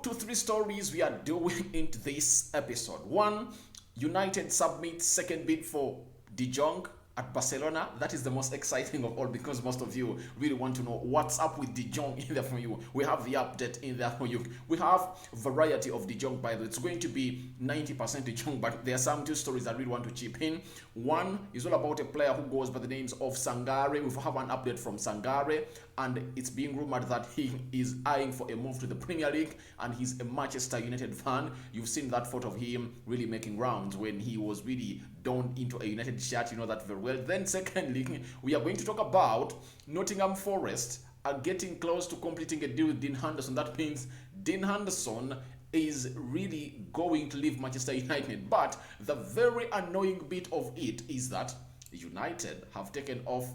2 to 3 stories we are doing into this episode. One, United submits second bid for De Jong at Barcelona. That is the most exciting of all because most of you really want to know what's up with De Jong in there for you. We have the update in there for you. We have variety of De Jong, by the way. It's going to be 90% De Jong, but there are some 2 stories I really want to chip in. One is all about a player who goes by the names of Sangare. We have an update from Sangare, and it's being rumored that he is eyeing for a move to the Premier League, and he's a Manchester United fan. You've seen that photo of him really making rounds when he was really donned into a United shirt. You know that very well. Then secondly, we are going to talk about Nottingham Forest are getting close to completing a deal with Dean Henderson. That means Dean Henderson is really going to leave Manchester United. But the very annoying bit of it is that United have taken off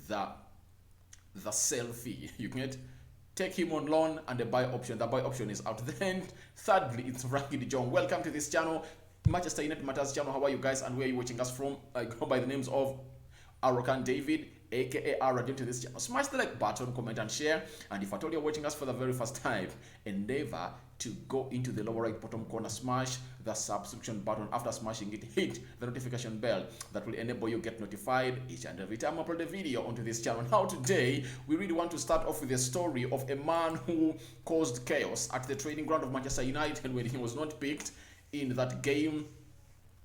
the sell fee. You can take him on loan and the buy option. The buy option is out. Then thirdly, it's Frankie De Jong. Welcome to this channel, Manchester United Matters channel. How are you guys and where are you watching us from? I go by the names of Arokan David, aka Aradin, to this channel. Smash the like button, comment and share. And if at all you're watching us for the very first time, endeavor to go into the lower right bottom corner, smash the subscription button. After smashing it, hit the notification bell. That will enable you get notified each and every time I upload a video onto this channel. Now today, we really want to start off with a story of a man who caused chaos at the training ground of Manchester United when he was not picked in that game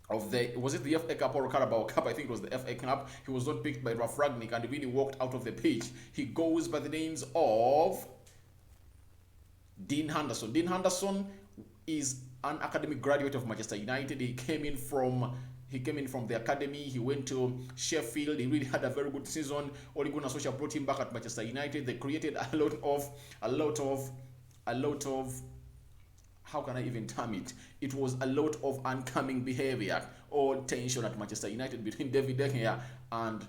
of was it the FA Cup or Carabao Cup? I think it was the FA Cup. He was not picked by Ralf Rangnick and he really walked out of the pitch. He goes by the names of Dean Henderson. Dean Henderson is an academic graduate of Manchester United. He came in from the academy. He went to Sheffield. He really had a very good season. Ole Gunnar Solskjaer brought him back at Manchester United. They created a lot of how can I even term it? It was a lot of oncoming behavior or tension at Manchester United between David De Gea and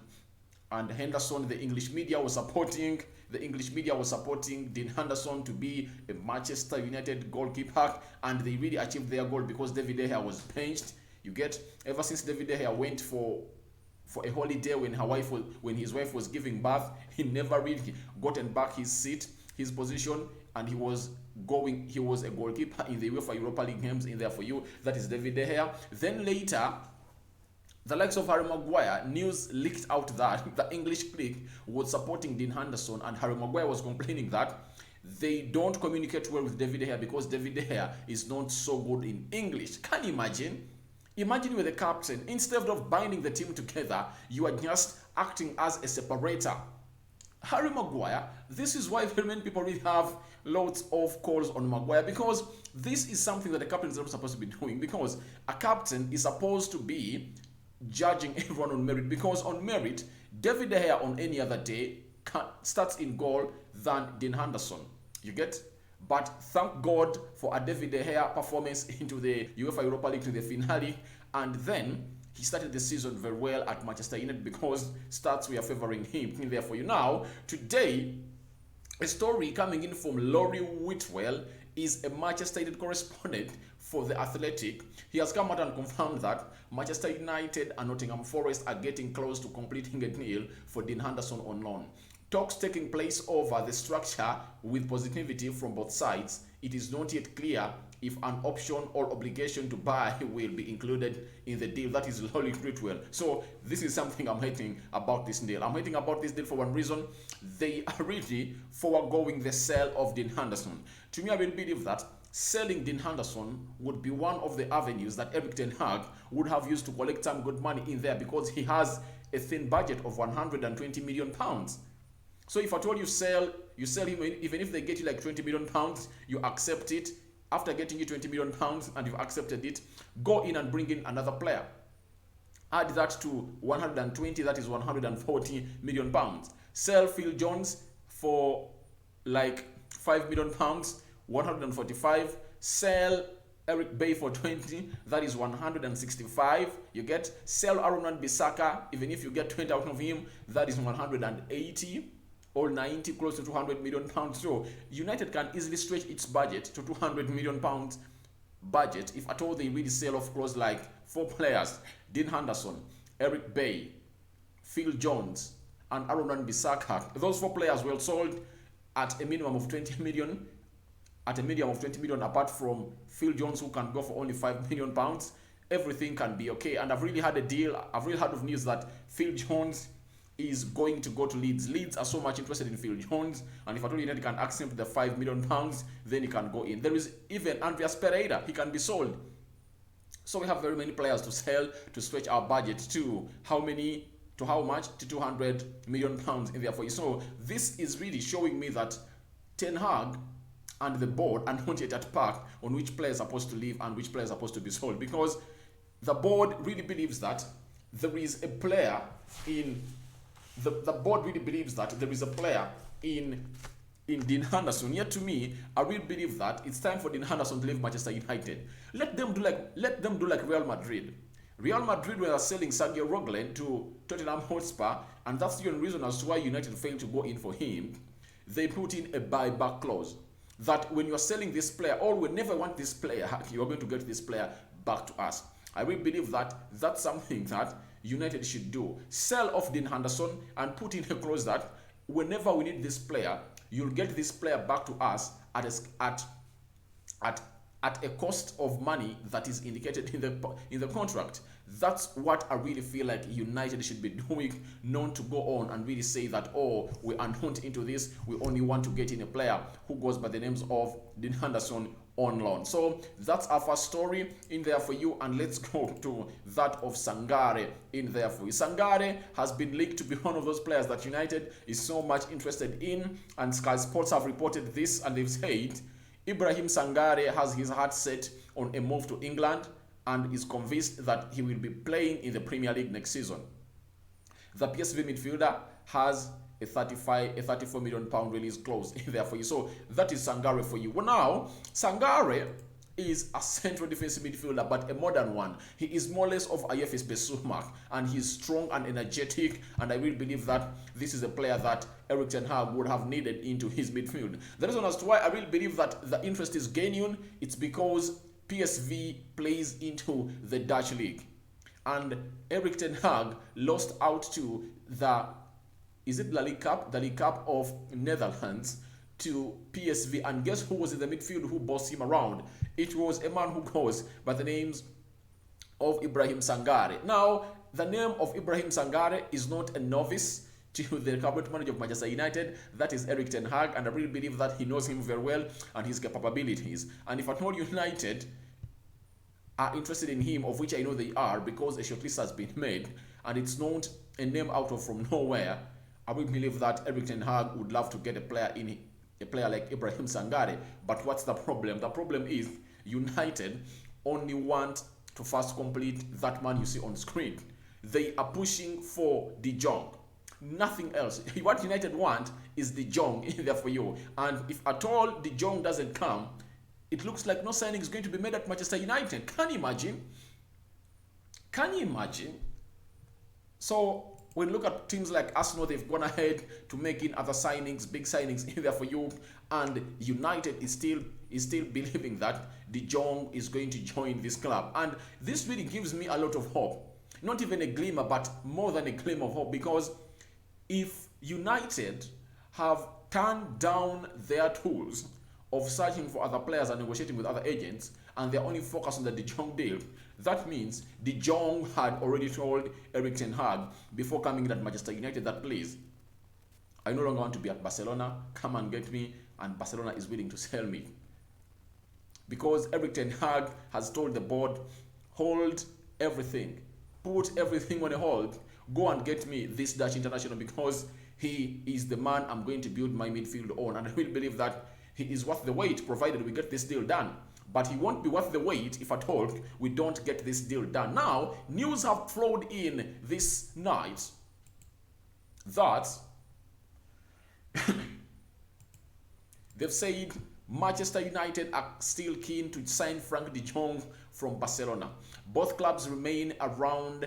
Henderson. The English media was supporting Dean Henderson to be a Manchester United goalkeeper, and they really achieved their goal because David De Gea was benched. You get, ever since David De Gea went for a holiday when his wife was giving birth, he never really gotten back his position, and he was a goalkeeper in the UEFA Europa League games in there for you. That is David De Gea. Then later, the likes of Harry Maguire, news leaked out that the English league was supporting Dean Henderson, and Harry Maguire was complaining that they don't communicate well with David De Gea because David De Gea is not so good in English. Can you imagine? Imagine you're the captain. Instead of binding the team together, you are just acting as a separator. Harry Maguire, this is why very many people really have lots of calls on Maguire, because this is something that the captain is not supposed to be doing, because a captain is supposed to be judging everyone on merit, because on merit, David De Gea on any other day starts in goal than Dean Henderson. You get? But thank God for a David De Gea performance into the UEFA Europa League to the finale, and then he started the season very well at Manchester United because stats were favoring him in there for you. Now, today, a story coming in from Laurie Whitwell is a Manchester United correspondent for The Athletic. He has come out and confirmed that Manchester United and Nottingham Forest are getting close to completing a deal for Dean Henderson on loan. Talks taking place over the structure with positivity from both sides. It is not yet clear if an option or obligation to buy will be included in the deal. That is Laurie Whitwell. So this is something I'm hating about this deal. I'm hating about this deal for one reason. They are really foregoing the sale of Dean Henderson. To me, I really believe that selling Dean Henderson would be one of the avenues that Eric Ten Hag would have used to collect some good money in there, because he has a thin budget of £120 million. So if at all you sell him, even if they get you like £20 million, you accept it. After getting you £20 million and you've accepted it, go in and bring in another player. Add that to 120, that is £140 million. Sell Phil Jones for like £5 million, 145. Sell Eric Bay for 20, that is 165. You get. Sell Aaron Wan-Bissaka, even if you get 20 out of him, that is 180 or 90, close to 200 million pounds. So United can easily stretch its budget to 200 million pounds budget if at all they really sell off close like 4 players: Dean Henderson, Eric Bay, Phil Jones, and Aaron Wan-Bissaka. Those 4 players were sold at a minimum of 20 million at a medium of 20 million, apart from Phil Jones, who can go for only £5 million, everything can be okay. And I've really had a deal. I've really heard of news that Phil Jones is going to go to Leeds. Leeds are so much interested in Phil Jones, and if at all United can accept the £5 million, then he can go in. There is even Andreas Pereira. He can be sold. So we have very many players to sell to stretch our budget to how many, to how much? To £200 million in there for you. So this is really showing me that Ten Hag and the board are not yet at par on which players are supposed to leave and which players are supposed to be sold, because the board really believes that there is a player in the board really believes that there is a player in Dean Henderson. Yet to me, I really believe that it's time for Dean Henderson to leave Manchester United. Let them do like Real Madrid. Real Madrid were selling Sergio Roglen to Tottenham Hotspur, and that's the only reason as to why United failed to go in for him. They put in a buyback clause that when you're selling this player, or we never want this player, you're going to get this player back to us. I really believe that that's something that United should do. Sell off Dean Henderson and put in a clause that whenever we need this player, you'll get this player back to us at a cost of money that is indicated in the contract. That's what I really feel like United should be doing, not to go on and really say that, oh, we are not into this, we only want to get in a player who goes by the names of Dean Henderson on loan. So that's our first story in there for you, and let's go to that of Sangare in there for you. Sangare has been linked to be one of those players that United is so much interested in, and Sky Sports have reported this, and they've said Ibrahim Sangare has his heart set on a move to England and is convinced that he will be playing in the Premier League next season. The PSV midfielder has a £34 million release clause in there for you. So that is Sangare for you. Well, now, Sangare is a central defensive midfielder, but a modern one. He is more or less of Ayefis Besuma, and he's strong and energetic, and I really believe that this is a player that Erik ten Hag would have needed into his midfield. The reason as to why I really believe that the interest is genuine, it's because PSV plays into the Dutch league, and Erik ten Hag lost out to the League Cup of Netherlands to PSV, and guess who was in the midfield who bossed him around? It was a man who goes by the names of Ibrahim Sangare. Now, the name of Ibrahim Sangare is not a novice to the current manager of Manchester United. That is Erik ten Hag, and I really believe that he knows him very well and his capabilities. And if at all United are interested in him, of which I know they are, because a shortlist has been made and it's not a name out of from nowhere, I really believe that Erik ten Hag would love to get a player like Ibrahim Sangare. But what's the problem? The problem is United only want to first complete that man you see on screen. They are pushing for De Jong, nothing else. What United want is De Jong in there for you, and if at all De Jong doesn't come, it looks like no signing is going to be made at Manchester United. Can you imagine? Can you imagine? So when you look at teams like Arsenal, they've gone ahead to make in other signings, big signings in there for you, and United is still believing that De Jong is going to join this club. And this really gives me a lot of hope. Not even a glimmer, but more than a glimmer of hope, because if United have turned down their tools of searching for other players and negotiating with other agents, and they're only focused on the De Jong deal, that means De Jong had already told Erik ten Hag before coming at Manchester United that, please, I no longer want to be at Barcelona, come and get me, and Barcelona is willing to sell me. Because Erik ten Hag has told the board, hold everything, put everything on a hold, go and get me this Dutch international, because he is the man I'm going to build my midfield on, and I really believe that he is worth the wait, provided we get this deal done. But he won't be worth the wait if at all we don't get this deal done. Now, news have flowed in this night that they've said Manchester United are still keen to sign Frankie De Jong from Barcelona. Both clubs remain around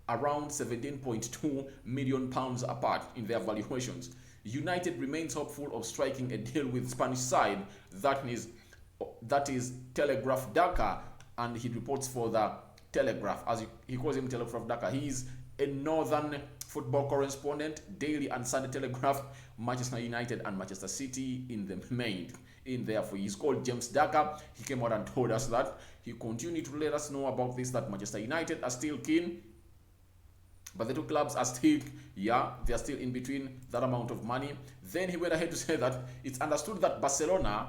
£17.2 million apart in their valuations. United remains hopeful of striking a deal with Spanish side that is Telegraph Dakar, and he reports for the Telegraph, as he calls him Telegraph Dakar. He is a northern football correspondent, Daily and Sunday Telegraph, Manchester United and Manchester City in the main. In there for he's called James Daka. He came out and told us that he continued to let us know about this, that Manchester United are still keen, but the two clubs are still, they are still in between that amount of money. Then he went ahead to say that it's understood that Barcelona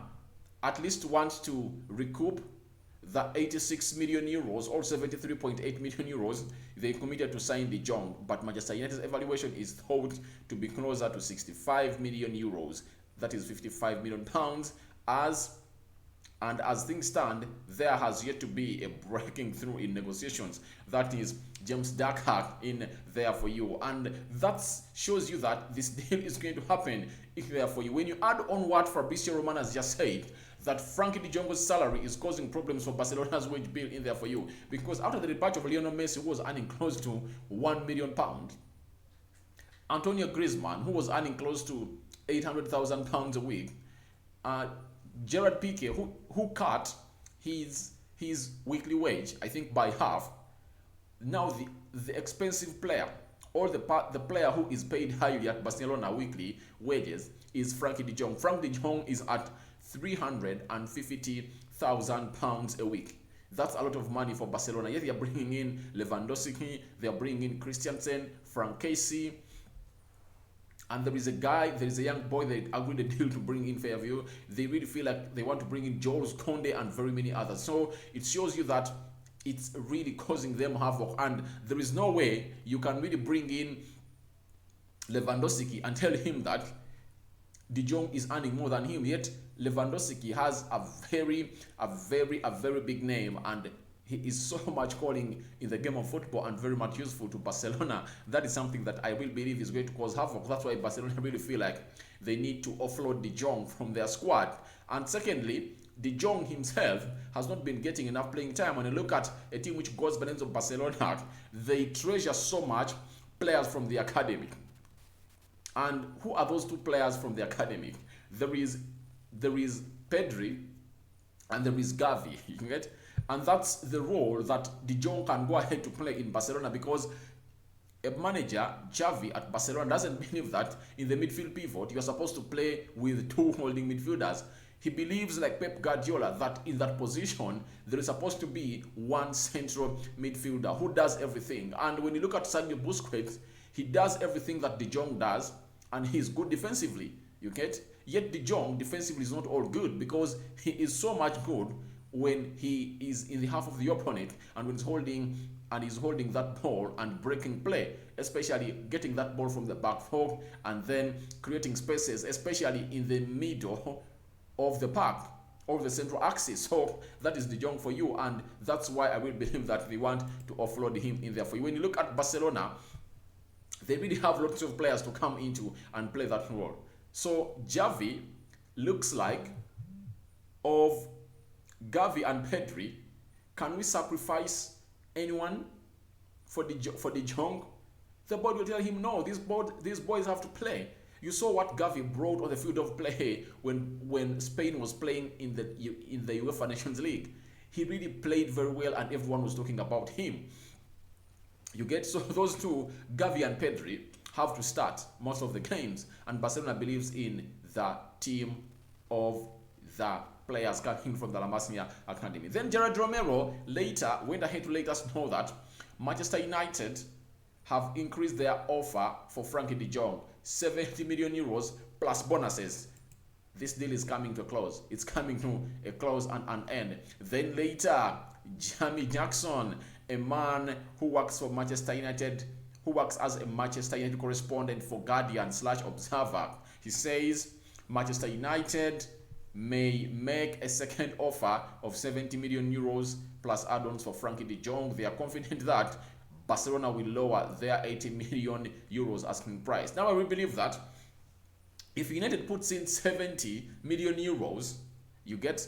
at least wants to recoup the 86 million euros or 73.8 million euros they committed to sign De Jong, but Manchester United's evaluation is thought to be closer to 65 million euros. That is 55 million pounds. As things stand, there has yet to be a breaking through in negotiations. That is James Darkhart in there for you, and that shows you that this deal is going to happen if there for you. When you add on what Fabrizio Romano has just said, that Frankie De Jong's salary is causing problems for Barcelona's wage bill in there for you, because after the departure of Lionel Messi, who was earning close to £1 million, Antonio Griezmann, who was earning close to £800,000 a week, Gerard Piqué, who cut his weekly wage, I think by half. Now the expensive player, or the player who is paid highly at Barcelona weekly wages, is Frankie De Jong. Frank De Jong is at £350,000 a week. That's a lot of money for Barcelona. Yes, they are bringing in Lewandowski, they are bringing in Christensen, Frank Casey, and there is a young boy they agreed a deal to bring in Fairview. They really feel like they want to bring in Jules Koundé and very many others. So it shows you that it's really causing them havoc, and there is no way you can really bring in Lewandowski and tell him that De Jong is earning more than him. Yet Lewandowski has a very big name, and he is so much calling in the game of football and very much useful to Barcelona. That is something that I will believe is going to cause havoc. That's why Barcelona really feel like they need to offload De Jong from their squad. And secondly, De Jong himself has not been getting enough playing time. When you look at a team which goes by the names of Barcelona, they treasure so much players from the academy. And who are those two players from the academy? There is Pedri and there is Gavi. You get? And that's the role that De Jong can go ahead to play in Barcelona, because a manager, Xavi at Barcelona, doesn't believe that in the midfield pivot you're supposed to play with two holding midfielders. He believes, like Pep Guardiola, that in that position there is supposed to be one central midfielder who does everything. And when you look at Sergio Busquets, he does everything that De Jong does, and he's good defensively. You get? Yet De Jong defensively is not all good, because he is so much good when he is in the half of the opponent and when he's holding that ball and breaking play, especially getting that ball from the back four and then creating spaces, especially in the middle of the park or the central axis. So that is De Jong for you, and that's why I will believe that they want to offload him in there for you. When you look at Barcelona, they really have lots of players to come into and play that role. So Xavi looks like, of Gavi and Pedri, can we sacrifice anyone for De Jong? The board will tell him no. These boys have to play. You saw what Gavi brought on the field of play when Spain was playing in the UEFA Nations League. He really played very well, and everyone was talking about him. You get? So those two, Gavi and Pedri, have to start most of the games, and Barcelona believes in the team of the players coming from the La Masia Academy. Then Gerard Romero later went ahead to let us know that Manchester United have increased their offer for Frankie De Jong, 70 million euros plus bonuses. This deal is coming to a close. It's coming to a close and an end. Then later, Jamie Jackson, a man who works for Manchester United, who works as a Manchester United correspondent for Guardian/Observer, he says Manchester United may make a second offer of 70 million euros plus add-ons for Frankie De Jong. They are confident that Barcelona will lower their 80 million euros asking price. Now I will believe that if United puts in 70 million euros, you get,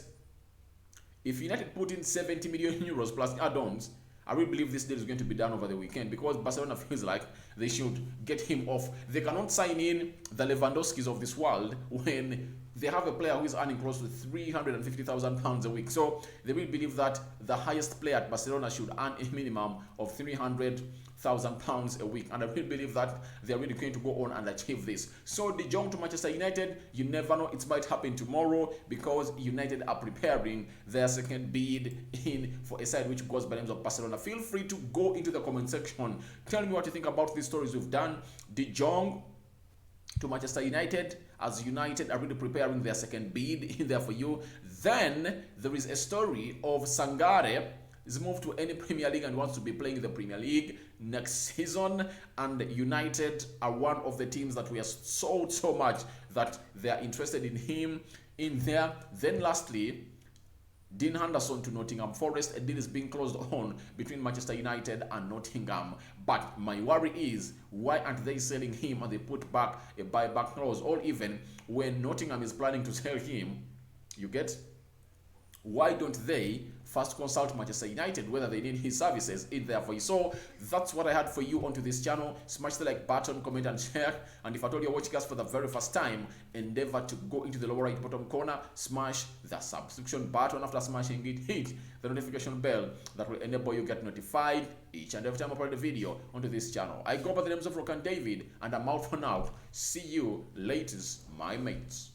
if United put in 70 million euros plus add-ons, I really believe this deal is going to be done over the weekend, because Barcelona feels like they should get him off. They cannot sign in the Lewandowskis of this world when they have a player who is earning close to £350,000 a week. So they will believe that the highest player at Barcelona should earn a minimum of £300,000 a week. And I really believe that they are really going to go on and achieve this. So De Jong to Manchester United, you never know, it might happen tomorrow, because United are preparing their second bid in for a side which goes by the names of Barcelona. Feel free to go into the comment section. Tell me what you think about these stories we've done. De Jong to Manchester United, as United are really preparing their second bid in there for you. Then there is a story of Sangare is moved to any Premier League and wants to be playing in the Premier League next season, and United are one of the teams that we are so much that they are interested in him in there. Then lastly, Dean Henderson to Nottingham Forest. A deal is being closed on between Manchester United and Nottingham. But my worry is, why aren't they selling him and they put back a buyback clause? Or even when Nottingham is planning to sell him, you get? Why don't they first consult Manchester United whether they need his services in there for you? So that's what I had for you onto this channel. Smash the like button, comment and share. And if at all you're watching us for the very first time, endeavor to go into the lower right bottom corner, smash the subscription button. After smashing it, hit the notification bell that will enable you get notified each and every time I upload a video onto this channel. I go by the names of Rock and David, and I'm out for now. See you later, my mates.